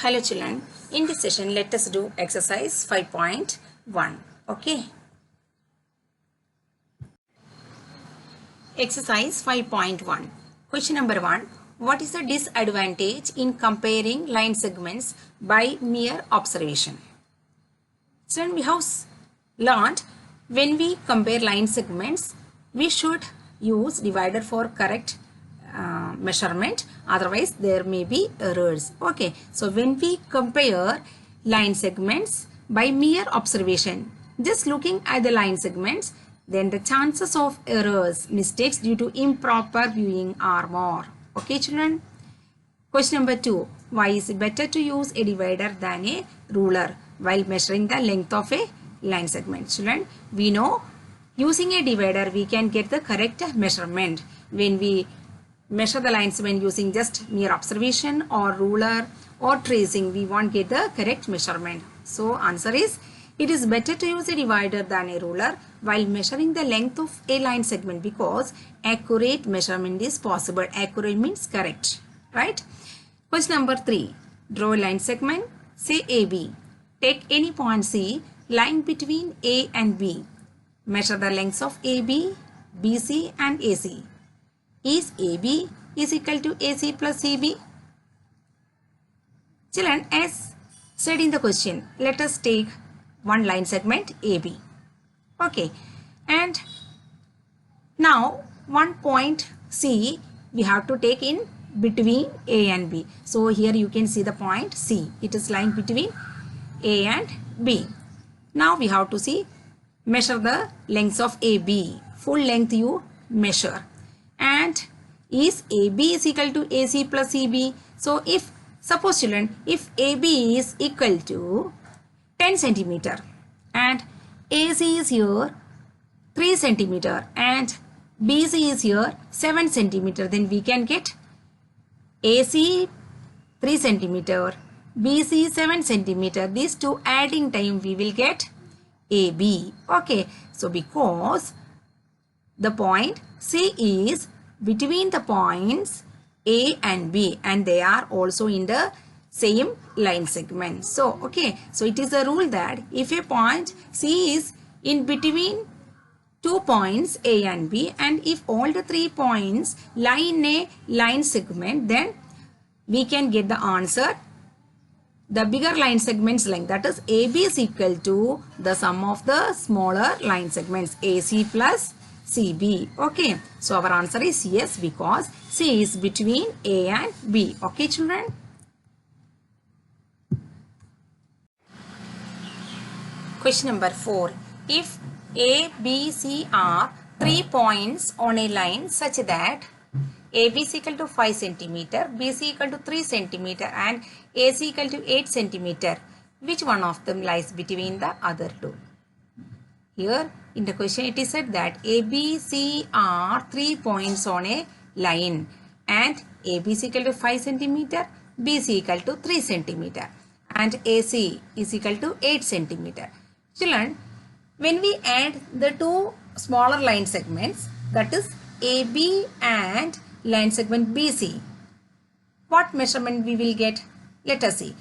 Hello children, in this session let us do exercise 5.1. Okay. Exercise 5.1. Question number 1. What is the disadvantage in comparing line segments by mere observation? Student, we have learned when we compare line segments, we should use divider for correct measurement, otherwise there may be errors. Okay, so when we compare line segments by mere observation, just looking at the line segments, then the chances of errors, mistakes due to improper viewing are more. Okay children. Question number 2. Why is it better to use a divider than a ruler while measuring the length of a line segment? Children, we know using a divider we can get the correct measurement. When we measure the lines when using just mere observation or ruler or tracing, we won't get the correct measurement. So answer is, it is better to use a divider than a ruler while measuring the length of a line segment because accurate measurement is possible. Accurate means correct, right? Question number 3. Draw a line segment, say AB. Take any point C lying between A and B. Measure the lengths of AB, BC and AC. Is AB is equal to AC plus CB? Children, as said in the question, let us take one line segment AB. Okay, and now one point C we have to take in between A and B. So here you can see the point C. It is lying between A and B. Now we have to see, measure the lengths of AB. Full length you measure. And is AB is equal to AC plus CB? So if, suppose children, if AB is equal to 10 centimeter and AC is here 3 centimeter and BC is here 7 centimeter, then we can get AC 3 centimeter, BC 7 centimeter. These two adding time we will get AB. Okay, so because the point C is between the points A and B and they are also in the same line segment. So, okay, so it is a rule that if a point C is in between 2 points A and B and if all the 3 points lie in a line segment, then we can get the answer. The bigger line segment's length, that is AB is equal to the sum of the smaller line segments AC plus CB. Okay, so our answer is yes because C is between A and B. Okay children. Question number 4. If A, B, C are 3 points on a line such that AB is equal to 5 centimeter, BC equal to 3 centimeter and AC equal to 8 centimeter, which one of them lies between the other two? Here in the question it is said that ABC are 3 points on a line and AB is equal to 5 centimeter, BC equal to 3 centimeter and AC is equal to 8 centimeter. Children, when we add the two smaller line segments, that is AB and line segment BC, what measurement we will get? Let us see.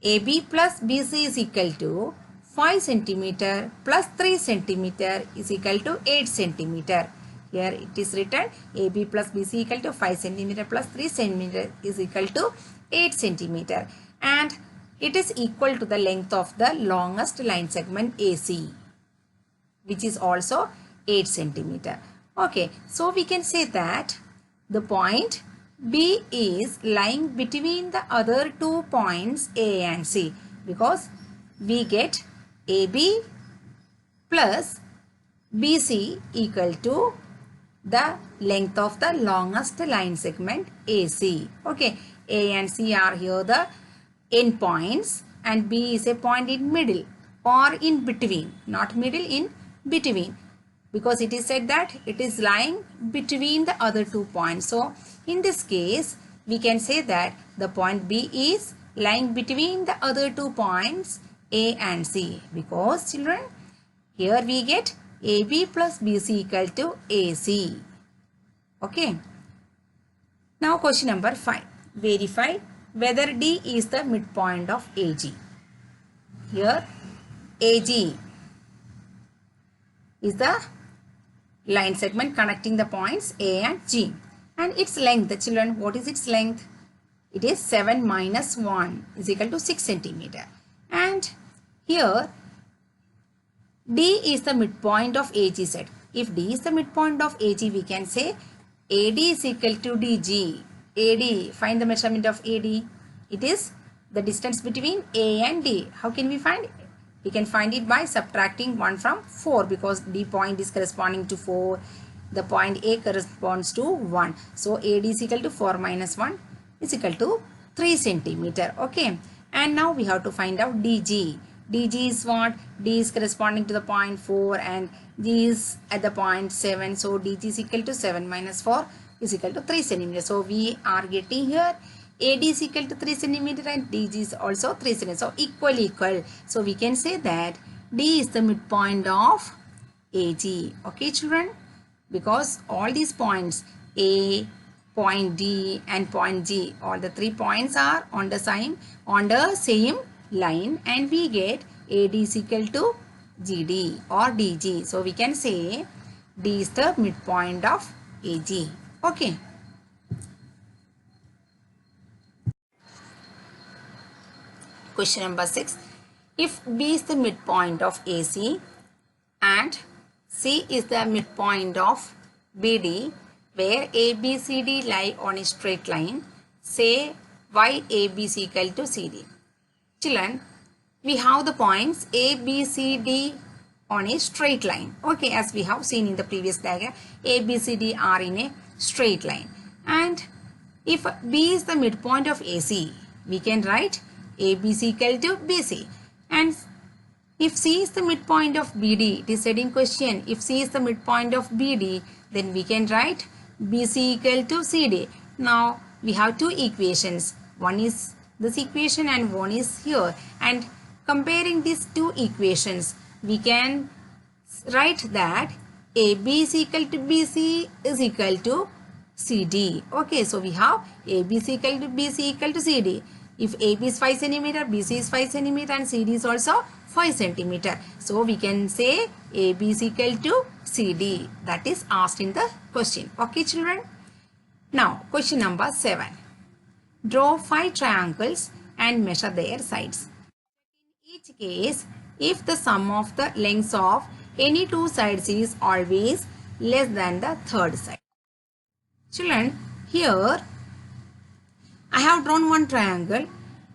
AB plus BC is equal to 5 centimeter plus 3 centimeter is equal to 8 centimeter. Here it is written AB plus BC equal to 5 centimeter plus 3 centimeter is equal to 8 centimeter and it is equal to the length of the longest line segment AC, which is also 8 centimeter. Okay, so we can say that the point B is lying between the other 2 points A and C because we get AB plus BC equal to the length of the longest line segment AC. Okay, A and C are here the end points and B is a point in middle or in between, not middle, in between, because it is said that it is lying between the other 2 points. So in this case we can say that the point B is lying between the other 2 points A and C because children, here we get AB plus BC equal to AC. Okay. Now question number 5. Verify whether D is the midpoint of AG. Here AG is the line segment connecting the points A and G. And its length, the children, what is its length? It is 7 minus 1 is equal to 6 centimeter. And here D is the midpoint of AG set. If D is the midpoint of AG, we can say AD is equal to DG. AD, find the measurement of AD. It is the distance between A and D. How can we find it? We can find it by subtracting 1 from 4 because D point is corresponding to 4. The point A corresponds to 1. So AD is equal to 4 minus 1 is equal to 3 centimeter. Okay. And now we have to find out DG. DG is what? D is corresponding to the point 4 and G is at the point 7. So DG is equal to 7 minus 4 is equal to 3 centimeter. So we are getting here AD is equal to 3 centimeter and DG is also 3 centimeter. So equal. So we can say that D is the midpoint of AG. Okay children? Because all these points A, point D and point G, all the 3 points are on the same line and we get AD is equal to GD or DG. So we can say D is the midpoint of AG. Okay. Question number 6. If B is the midpoint of AC and C is the midpoint of BD, where ABCD lie on a straight line, say YAB is equal to CD. Children, we have the points A, B, C, D on a straight line. Okay, as we have seen in the previous diagram, A, B, C, D are in a straight line. And if B is the midpoint of AC, we can write AB is equal to BC. And if C is the midpoint of BD, it is said in question, if C is the midpoint of BD, then we can write BC equal to CD. Now, we have two equations. One is this equation and one is here. And comparing these two equations, we can write that AB is equal to BC is equal to CD. Okay, so we have AB is equal to BC equal to CD. If AB is 5 centimeter, BC is 5 centimeter and CD is also 5 centimeter. So we can say AB is equal to CD. That is asked in the question. Okay children. Now question number 7. Draw 5 triangles and measure their sides. In each case, if the sum of the lengths of any two sides is always less than the third side. Children, here I have drawn one triangle.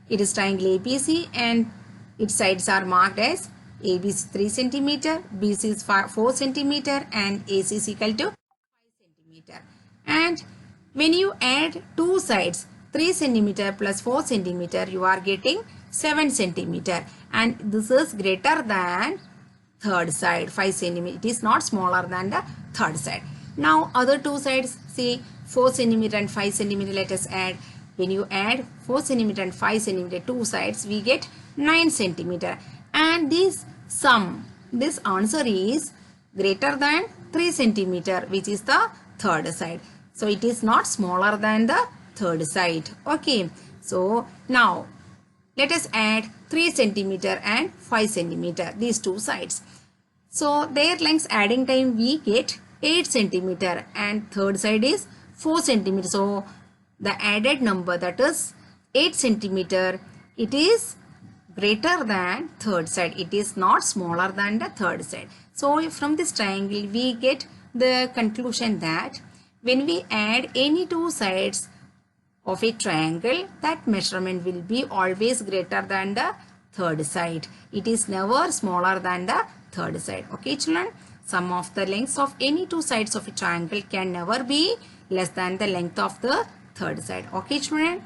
It is triangle ABC and its sides are marked as AB is 3 centimeter, BC is 4 centimeter and AC is equal to 5 centimeter. And when you add two sides, 3 centimeter plus 4 centimeter, you are getting 7 centimeter. And this is greater than third side, 5 centimeter. It is not smaller than the third side. Now other two sides, say 4 centimeter and 5 centimeter, let us add. When you add 4 centimeter and 5 centimeter, two sides, we get 9 centimeter. And this sum, this answer is greater than 3 centimeter, which is the third side. So it is not smaller than the third side. Okay. So now let us add 3 centimeter and 5 centimeter, these two sides. So their lengths adding time we get 8 centimeter and third side is 4 centimeter. So the added number, that is 8 centimeter, it is greater than third side. It is not smaller than the third side. So from this triangle we get the conclusion that when we add any two sides of a triangle, that measurement will be always greater than the third side. It is never smaller than the third side. Okay children, sum of the lengths of any two sides of a triangle can never be less than the length of the third side. Okay children.